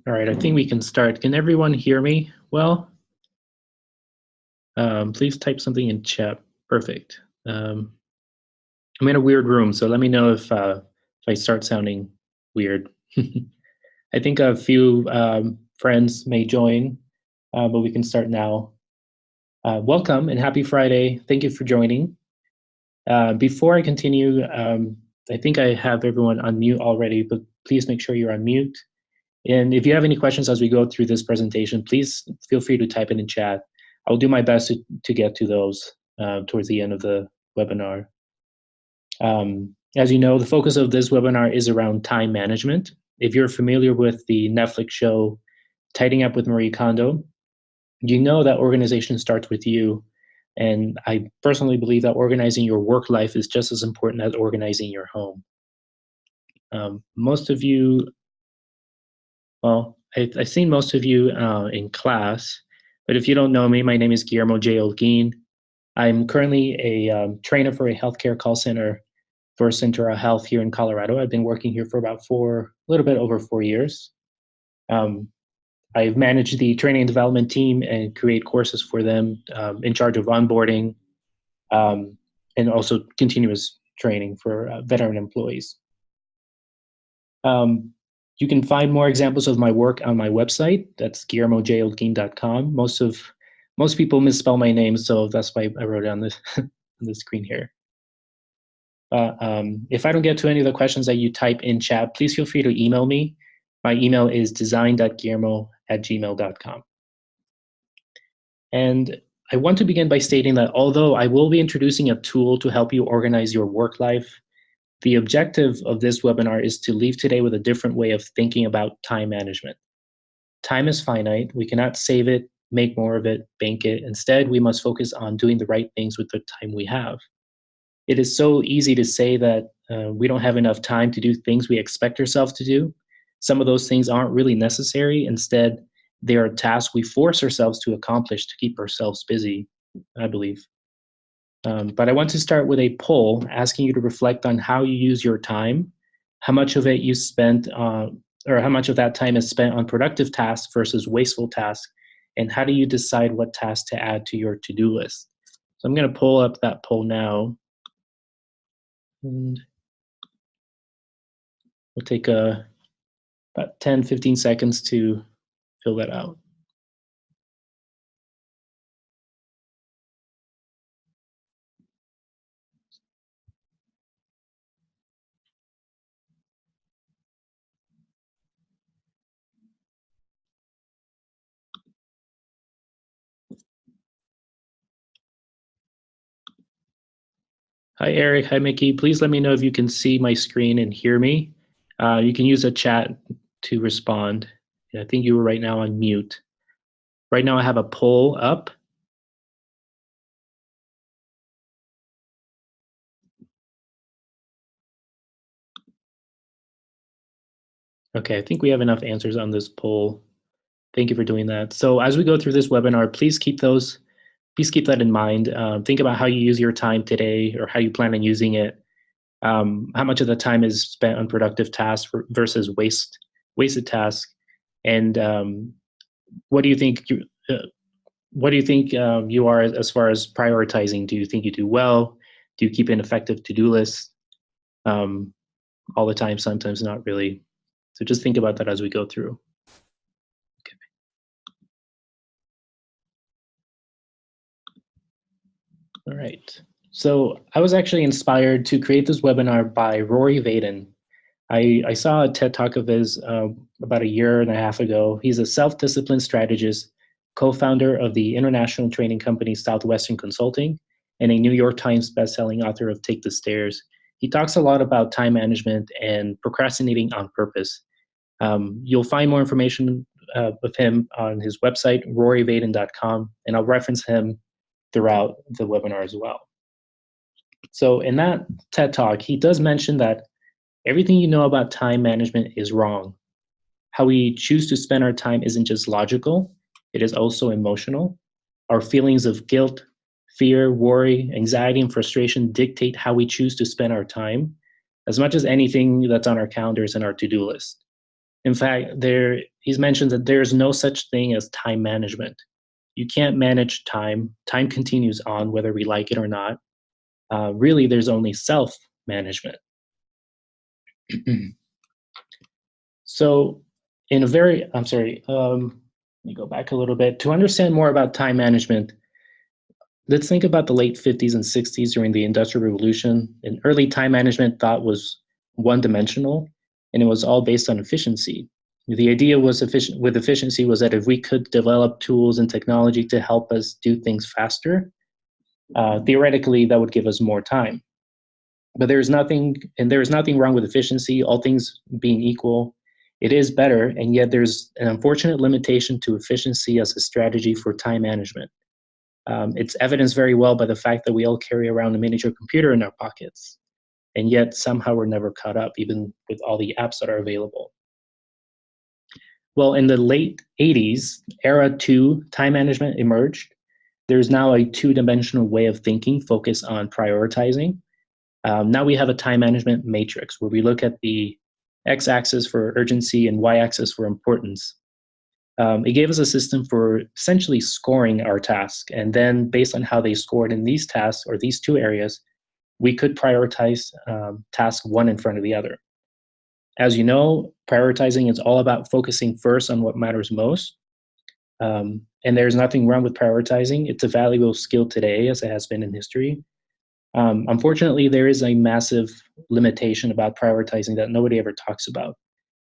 All right, I think we can start. Can everyone hear me well? Please type something in chat. Perfect. I'm in a weird room, so let me know if I start sounding weird. I think a few friends may join, but we can start now. Welcome and happy Friday. Thank you for joining. Before I continue, I think I have everyone on mute already, but please make sure you're on mute. And if you have any questions as we go through this presentation, please feel free to type it in chat. I'll do my best to get to those towards the end of the webinar. As you know, the focus of this webinar is around time management. If you're familiar with the Netflix show Tyding Up with Marie Kondo, you know that organization starts with you. And I personally believe that organizing your work life is just as important as organizing your home. Most of you, well, I've seen most of you in class, but if you don't know me, my name is Guillermo J. Olguin. I'm currently a trainer for a healthcare call center for Centura Health here in Colorado. I've been working here for about a little bit over 4 years. I've managed the training and development team and create courses for them, in charge of onboarding, and also continuous training for veteran employees. You can find more examples of my work on my website. That's guillermojolguin.com. Most people misspell my name, so that's why I wrote it on the screen here. If I don't get to any of the questions that you type in chat, please feel free to email me. My email is design.guillermo@gmail.com. And I want to begin by stating that although I will be introducing a tool to help you organize your work life, the objective of this webinar is to leave today with a different way of thinking about time management. Time is finite. We cannot save it, make more of it, bank it. Instead, we must focus on doing the right things with the time we have. It is so easy to say that we don't have enough time to do things we expect ourselves to do. Some of those things aren't really necessary. Instead, they are tasks we force ourselves to accomplish to keep ourselves busy, I believe. But I want to start with a poll asking you to reflect on how you use your time, how much of it you spent or how much of that time is spent on productive tasks versus wasteful tasks, and how do you decide what tasks to add to your to-do list. So I'm going to pull up that poll now. And we'll take about 10, 15 seconds to fill that out. Hi, Eric. Hi, Mickey. Please let me know if you can see my screen and hear me. You can use a chat to respond. I think you were right now on mute. Right now I have a poll up. Okay, I think we have enough answers on this poll. Thank you for doing that. So as we go through this webinar, please keep that in mind. Think about how you use your time today or how you plan on using it. How much of the time is spent on productive tasks versus wasted tasks, and what do you think you are as far as prioritizing? Do you think you do well? Do you keep an effective to-do list all the time? Sometimes not really. So just think about that as we go through. Okay. All right. So I was actually inspired to create this webinar by Rory Vaden. I saw a TED Talk of his about 1.5 years ago. He's a Self Discipline Strategist, co-founder of the international training company Southwestern Consulting, and a New York Times bestselling author of Take the Stairs. He talks a lot about time management and procrastinating on purpose. You'll find more information with him on his website, roryvaden.com, and I'll reference him throughout the webinar as well. So in that TED Talk, he does mention that everything you know about time management is wrong. How we choose to spend our time isn't just logical, it is also emotional. Our feelings of guilt, fear, worry, anxiety, and frustration dictate how we choose to spend our time, as much as anything that's on our calendars and our to-do list. In fact, he's mentioned that there's no such thing as time management. You can't manage time. Time continues on whether we like it or not. Really, there's only self management. So, I'm sorry, let me go back a little bit. To understand more about time management, let's think about the late 50s and 60s during the Industrial Revolution. And early time management thought was one dimensional, and it was all based on efficiency. The idea was with efficiency was that if we could develop tools and technology to help us do things faster, theoretically that would give us more time. But there's nothing wrong with efficiency. All things being equal, it is better, and yet there's an unfortunate limitation to efficiency as a strategy for time management. It's evidenced very well by the fact that we all carry around a miniature computer in our pockets, and yet somehow we're never caught up, even with all the apps that are available. Well, in the late 80s, era 2 time management emerged. There's now a two-dimensional way of thinking focused on prioritizing. Now we have a time management matrix where we look at the x-axis for urgency and y-axis for importance. It gave us a system for essentially scoring our task, and then based on how they scored in these tasks or these two areas, we could prioritize task one in front of the other. As you know, prioritizing is all about focusing first on what matters most. And there's nothing wrong with prioritizing. It's a valuable skill today, as it has been in history. Unfortunately, there is a massive limitation about prioritizing that nobody ever talks about.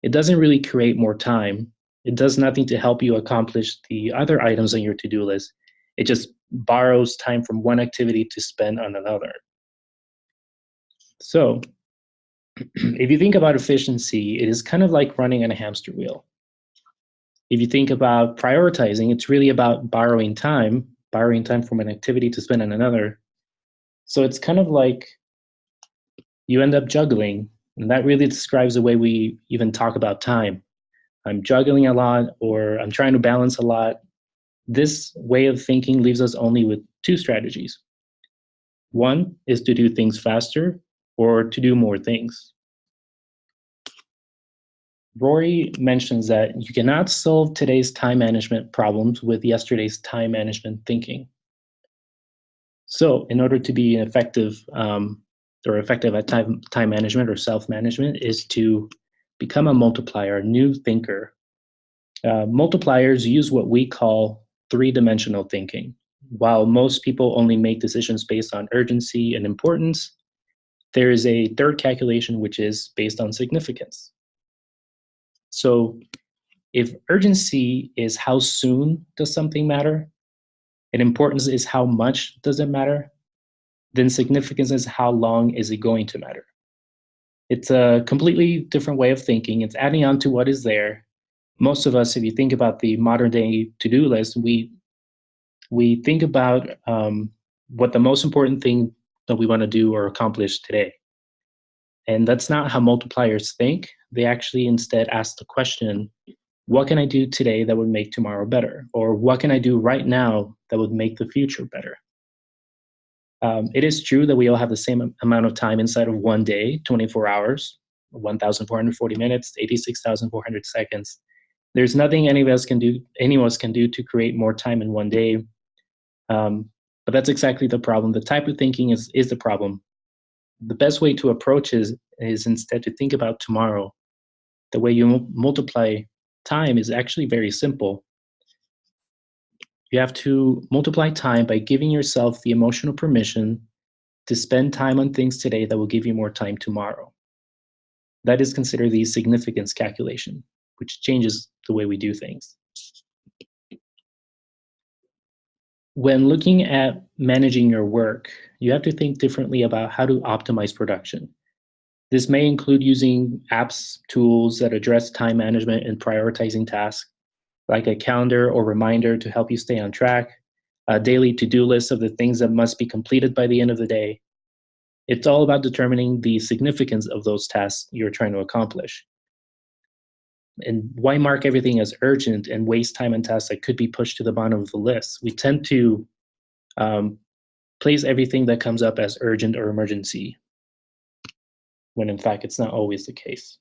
It doesn't really create more time. It does nothing to help you accomplish the other items on your to-do list. It just borrows time from one activity to spend on another. So, if you think about efficiency, it is kind of like running on a hamster wheel. If you think about prioritizing, it's really about borrowing time from an activity to spend on another. So it's kind of like you end up juggling, and that really describes the way we even talk about time. I'm juggling a lot, or I'm trying to balance a lot. This way of thinking leaves us only with two strategies. One is to do things faster, or to do more things. Rory mentions that you cannot solve today's time management problems with yesterday's time management thinking. So, in order to be effective at time management or self-management, is to become a multiplier, a new thinker. Multipliers use what we call three-dimensional thinking. While most people only make decisions based on urgency and importance, there is a third calculation which is based on significance. So if urgency is how soon does something matter, and importance is how much does it matter, then significance is how long is it going to matter. It's a completely different way of thinking. It's adding on to what is there. Most of us, if you think about the modern day to-do list, we think about what the most important thing that we want to do or accomplish today. And that's not how multipliers think. They actually instead ask the question, what can I do today that would make tomorrow better? Or what can I do right now that would make the future better? It is true that we all have the same amount of time inside of one day, 24 hours, 1,440 minutes, 86,400 seconds. There's nothing any of us can do to create more time in one day. But that's exactly the problem. The type of thinking is the problem. The best way to approach is instead to think about tomorrow. The way you multiply time is actually very simple. You have to multiply time by giving yourself the emotional permission to spend time on things today that will give you more time tomorrow. That is considered the significance calculation, which changes the way we do things. When looking at managing your work, you have to think differently about how to optimize production. This may include using apps, tools that address time management and prioritizing tasks, like a calendar or reminder to help you stay on track, a daily to-do list of the things that must be completed by the end of the day. It's all about determining the significance of those tasks you're trying to accomplish. And why mark everything as urgent and waste time on tasks that could be pushed to the bottom of the list? We tend to place everything that comes up as urgent or emergency, when in fact it's not always the case.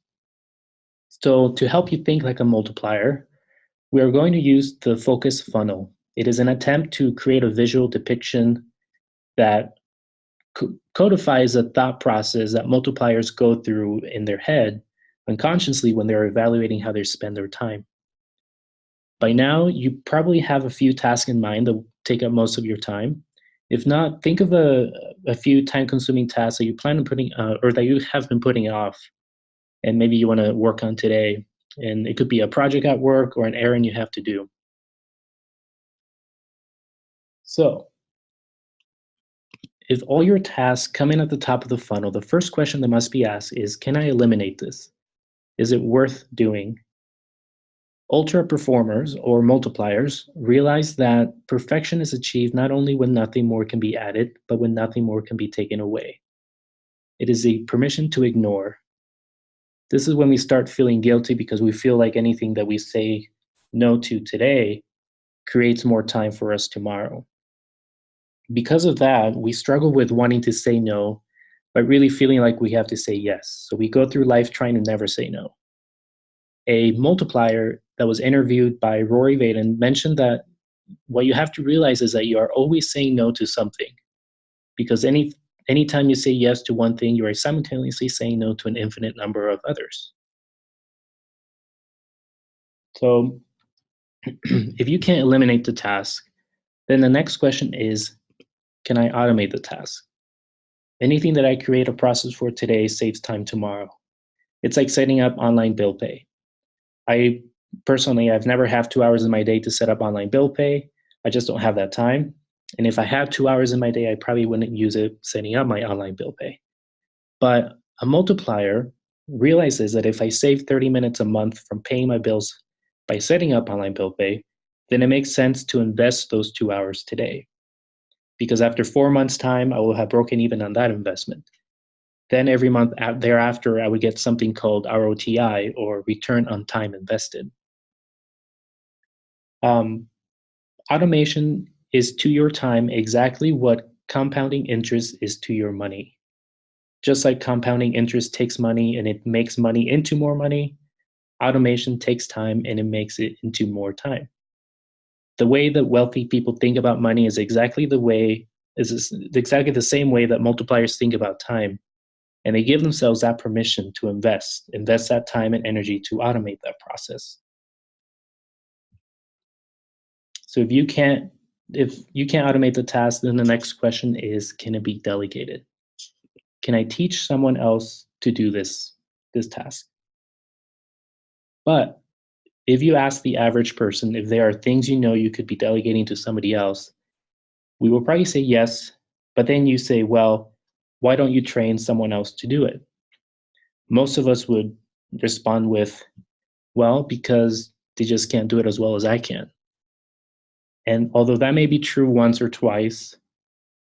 So to help you think like a multiplier, we are going to use the focus funnel. It is an attempt to create a visual depiction that codifies a thought process that multipliers go through in their head unconsciously when they're evaluating how they spend their time. By now, you probably have a few tasks in mind that take up most of your time. If not, think of a few time consuming tasks that you plan on putting, or that you have been putting off, and maybe you want to work on today. And it could be a project at work or an errand you have to do. So, if all your tasks come in at the top of the funnel, the first question that must be asked is, can I eliminate this? Is it worth doing? Ultra performers or multipliers realize that perfection is achieved not only when nothing more can be added, but when nothing more can be taken away. It is a permission to ignore. This is when we start feeling guilty because we feel like anything that we say no to today creates more time for us tomorrow. Because of that, we struggle with wanting to say no, but really feeling like we have to say yes. So we go through life trying to never say no. A multiplier that was interviewed by Rory Vaden mentioned that what you have to realize is that you are always saying no to something, because anytime you say yes to one thing, you are simultaneously saying no to an infinite number of others. So if you can't eliminate the task, then the next question is, can I automate the task? Anything that I create a process for today saves time tomorrow. It's like setting up online bill pay. I personally, I've never had 2 hours in my day to set up online bill pay. I just don't have that time. And if I had 2 hours in my day, I probably wouldn't use it setting up my online bill pay. But a multiplier realizes that if I save 30 minutes a month from paying my bills by setting up online bill pay, then it makes sense to invest those 2 hours today. Because after 4 months' time, I will have broken even on that investment. Then every month thereafter, I would get something called ROTI, or return on time invested. Um, Automation is to your time exactly what compounding interest is to your money. Just like compounding interest takes money and it makes money into more money, automation takes time and it makes it into more time. The way that wealthy people think about money is exactly exactly the same way that multipliers think about time. And they give themselves that permission to invest that time and energy to automate that process. So if you can't automate the task, then the next question is, can it be delegated? Can I teach someone else to do this task? But if you ask the average person if there are things you know you could be delegating to somebody else, we will probably say yes, but then you say, well, why don't you train someone else to do it? Most of us would respond with, well, because they just can't do it as well as I can. And although that may be true once or twice,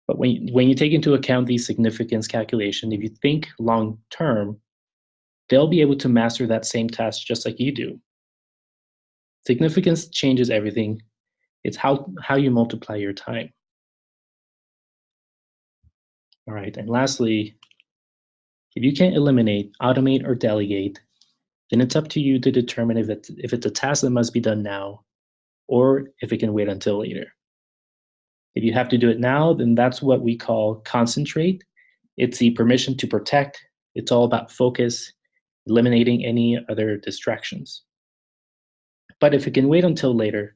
but when you take into account the significance calculation, if you think long term, they'll be able to master that same task just like you do. Significance changes everything. It's how you multiply your time. All right. And lastly, if you can't eliminate, automate, or delegate, then it's up to you to determine if it's a task that must be done now or if it can wait until later. If you have to do it now, then that's what we call concentrate. It's the permission to protect. It's all about focus, eliminating any other distractions. But if it can wait until later,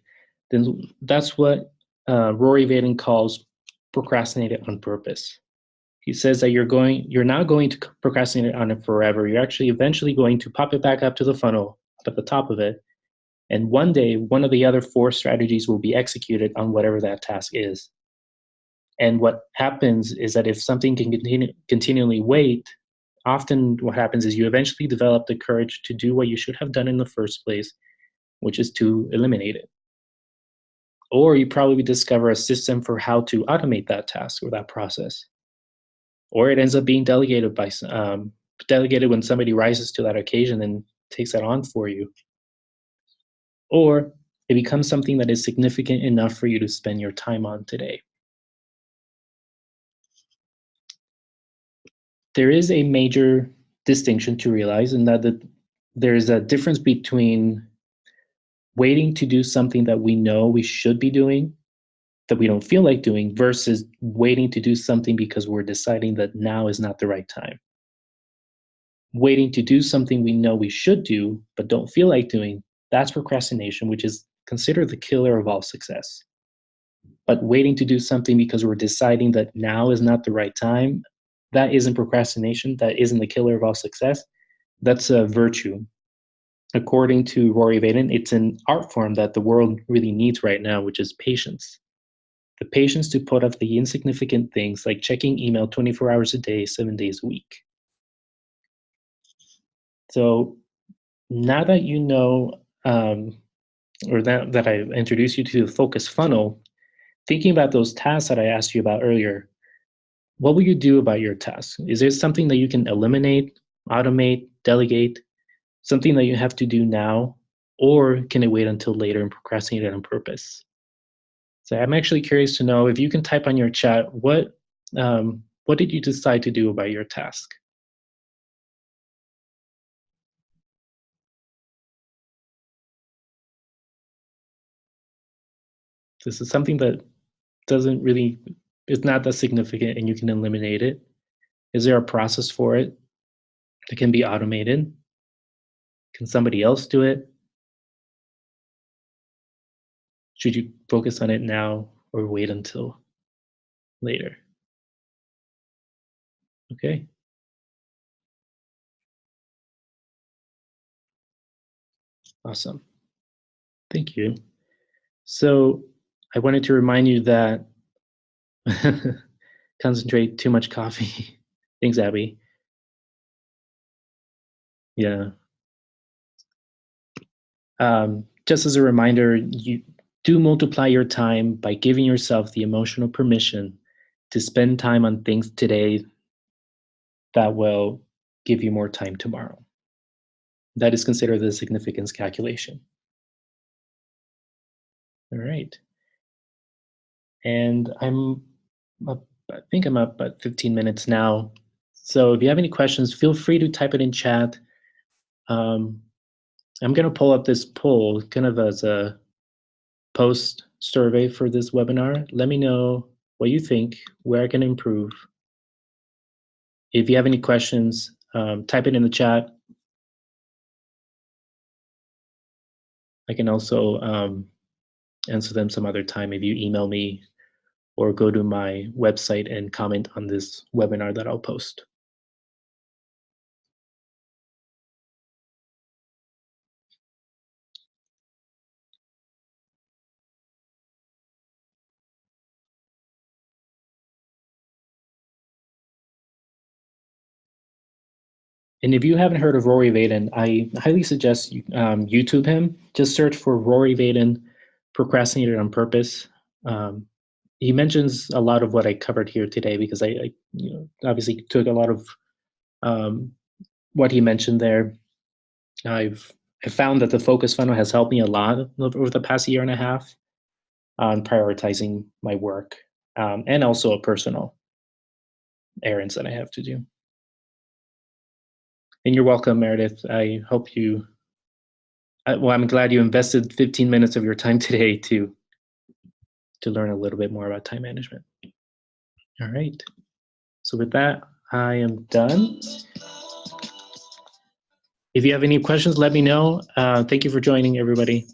then that's what Rory Vaden calls procrastinated on purpose. He says that you're not going to procrastinate on it forever. You're actually eventually going to pop it back up to the funnel, up at the top of it, and one day one of the other four strategies will be executed on whatever that task is. And what happens is that if something can continually wait, often what happens is you eventually develop the courage to do what you should have done in the first place, which is to eliminate it. Or you probably discover a system for how to automate that task or that process. Or it ends up being delegated when somebody rises to that occasion and takes that on for you. Or it becomes something that is significant enough for you to spend your time on today. There is a major distinction to realize in that there's a difference between waiting to do something that we know we should be doing, that we don't feel like doing, versus waiting to do something because we're deciding that now is not the right time. Waiting to do something we know we should do but don't feel like doing, that's procrastination, which is considered the killer of all success. But waiting to do something because we're deciding that now is not the right time, that isn't procrastination. That isn't the killer of all success. That's a virtue. According to Rory Vaden, it's an art form that the world really needs right now, which is patience. The patience to put off the insignificant things like checking email 24 hours a day, 7 days a week. So now that you know, or that I introduced you to the focus funnel, thinking about those tasks that I asked you about earlier, what will you do about your tasks? Is there something that you can eliminate, automate, delegate, something that you have to do now, or can it wait until later and procrastinate it on purpose? So I'm actually curious to know if you can type on your chat, what did you decide to do about your task? This is something that doesn't really, it's not that significant and you can eliminate it. Is there a process for it that can be automated? Can somebody else do it? Should you focus on it now or wait until later? Okay, awesome. Thank you. So I wanted to remind you that concentrate too much coffee. Thanks, Abby. Yeah. Just as a reminder, you do multiply your time by giving yourself the emotional permission to spend time on things today that will give you more time tomorrow. That is considered the significance calculation. All right. And I think I'm up at 15 minutes now. So if you have any questions, feel free to type it in chat. Um, I'm going to pull up this poll kind of as a post survey for this webinar. Let me know what you think, where I can improve. If you have any questions, type it in the chat. I can also answer them some other time if you email me or go to my website and comment on this webinar that I'll post. And if you haven't heard of Rory Vaden, I highly suggest you YouTube him. Just search for Rory Vaden, Procrastinated on Purpose. He mentions a lot of what I covered here today because I obviously took a lot of what he mentioned there. I found that the focus funnel has helped me a lot over the past year and a half on prioritizing my work and also personal errands that I have to do. And you're welcome, Meredith. I hope you, well, I'm glad you invested 15 minutes of your time today to learn a little bit more about time management. All right. So with that, I am done. If you have any questions, let me know. Thank you for joining, everybody.